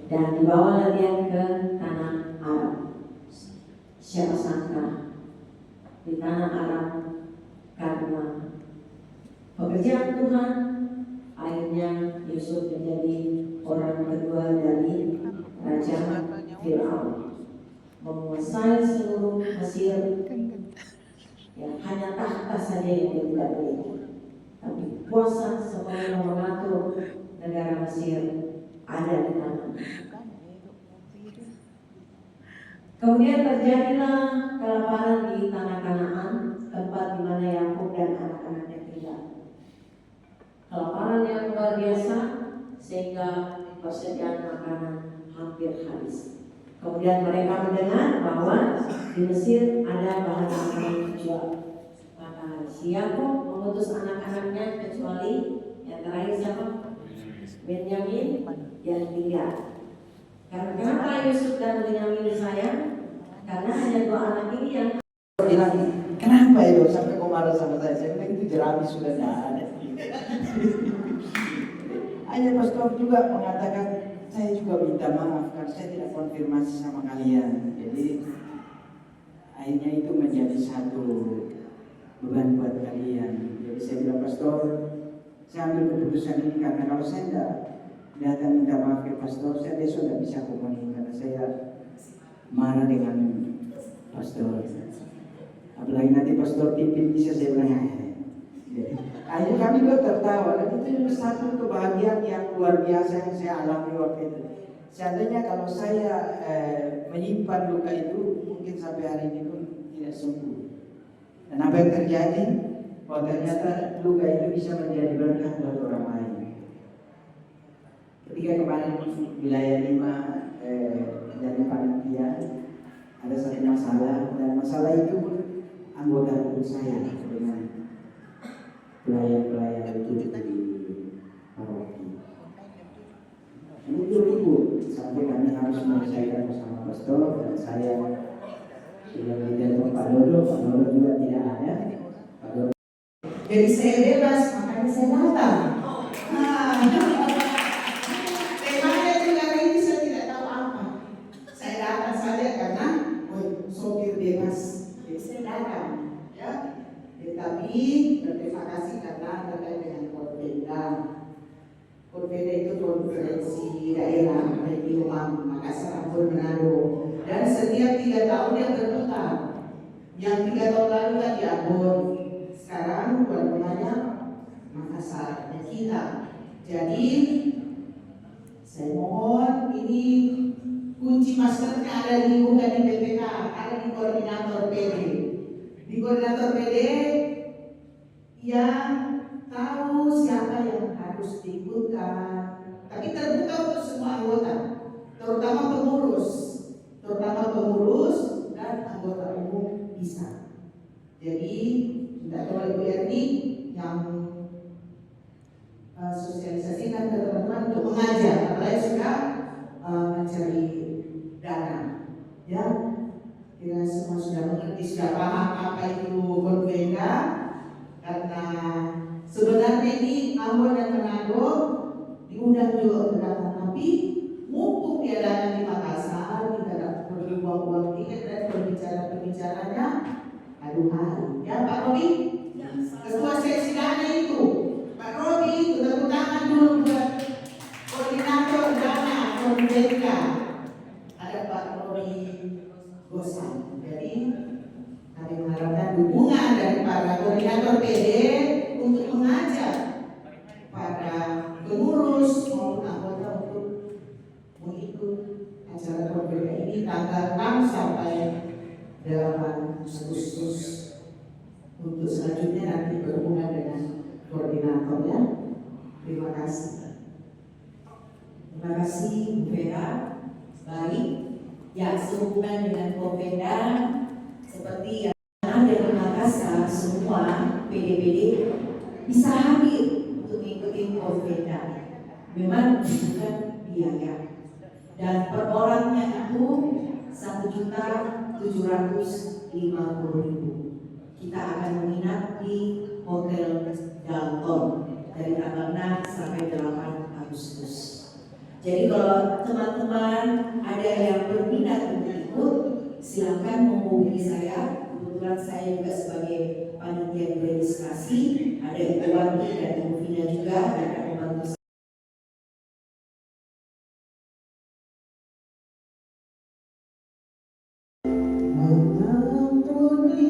dan dibawa dia ke tanah Arab. Siapa sangka di tanah Arab karena pekerjaan Tuhan akhirnya Yusuf menjadi orang kedua dari Raja Firaun, menguasai seluruh Mesir. Ya, hanya tahta saja yang dia tidak miliki, tapi kuasa sebagai mengatur negara Mesir ada di tangannya. Kemudian terjadilah kelaparan di tanah Kanaan, tempat di mana Yakub dan anak-anaknya tinggal. Kelaparan yang luar biasa sehingga persediaan makanan hampir habis. Kemudian mereka mendengar bahwa di Mesir ada bahan makanan dijual. Maka si Yakub mengutus anak-anaknya kecuali yang terakhir siapa? Benyamin yang tinggal. Karena kenapa Yusuf dan Benyamin disayang? Karena hanya dua anak ini yang bilang, kenapa itu sampai kau marah sama saya? Saya bilang itu jerami sudah tidak ada. Hanya pastor juga mengatakan, saya juga minta maaf karena saya tidak konfirmasi sama kalian. Jadi akhirnya itu menjadi satu beban buat kalian. Jadi saya bilang, pastor, saya ambil keputusan ini karena kalau saya tidak datang minta maaf ke pastor, saya besok tidak bisa komunikasi karena saya marah dengan pastor. Apalagi nanti pastor pimpin bisa saya bilang. Akhirnya kami juga tertawa, dan itu satu kebahagiaan yang luar biasa yang saya alami waktu itu. Seandainya kalau saya menyimpan luka itu, mungkin sampai hari ini pun tidak sembuh. Dan apa yang terjadi? Oh, ternyata luka itu bisa menjadi berkah buat orang lain. Ketika kemarin wilayah 5 dari panitia ada satu masalah, dan masalah itu anggota keluarga saya dengan pelayan-pelayan itu di paroki. Ini ribut, sampai kami harus menyelesaikan bersama pastor dan saya sudah ditelepon Pak Dodo juga tidak ada. Pak Dodo. Jadi saya bebas, makanya saya datang. Temanya juga hari ini saya tidak tahu apa. Saya datang saja karena sopir bebas, jadi saya datang. Ya. Tetapi berterima kasih karena terkait dengan Porpeda. Porpeda itu konferensi daerah di Makassar, Ambon, Manado. Dan setiap 3 tahun dia berputar. Yang 3 tahun lalu kan di Ambon, sekarang tuan rumahnya Makassar, kita. Jadi saya mohon ini kunci masternya ada di bukan di BPK, ada di koordinator PD. Di koordinator PD yang tahu siapa yang harus diikutkan, tapi terbuka untuk semua anggota, terutama pengurus dan anggota umum bisa. Jadi tidak tahu Ibu Erni yang sosialisasikan ke teman-teman untuk mengajar, apalagi sudah mencari dana, ya. Kita semua sudah mengerti, sudah paham apa itu Porpeda, karena sebenarnya ini Ambon dan Manado diundang juga untuk datang, tapi mumpung dia datang di Makassar, kita tidak perlu buang-buang tiket dan pembicaranya, aduh hari, ya Pak Robi, ketua seksi dana itu, Pak Robi, tepuk tangan dulu buat koordinator dana Porpeda, ada Pak Robi Gosan. Jadi kami mengharapkan dukungan dari para koordinator PD untuk mengajak para pengurus maupun anggota untuk mengikut acara Porpeda ini tanggal 6 sampai 8 Agustus. Untuk selanjutnya nanti berhubungan dengan koordinatornya. Terima kasih. Terima kasih Bu Vera. Baik, ya sehubungan dengan Porpeda seperti yang ada di Makassar, semua PD-PD bisa hadir untuk mengikuti Porpeda. Memang bukan biaya dan per orangnya itu 1.750.000. Kita akan menginap di Hotel Dalton dari tanggal 6 sampai 8 Agustus. Jadi kalau teman-teman ada yang berminat untuk ikut, silakan menghubungi saya. Kebetulan saya juga sebagai panitia di registrasi, ada Ibu Wati dan Ibu Vina juga yang akan membantu saya. Mengampuni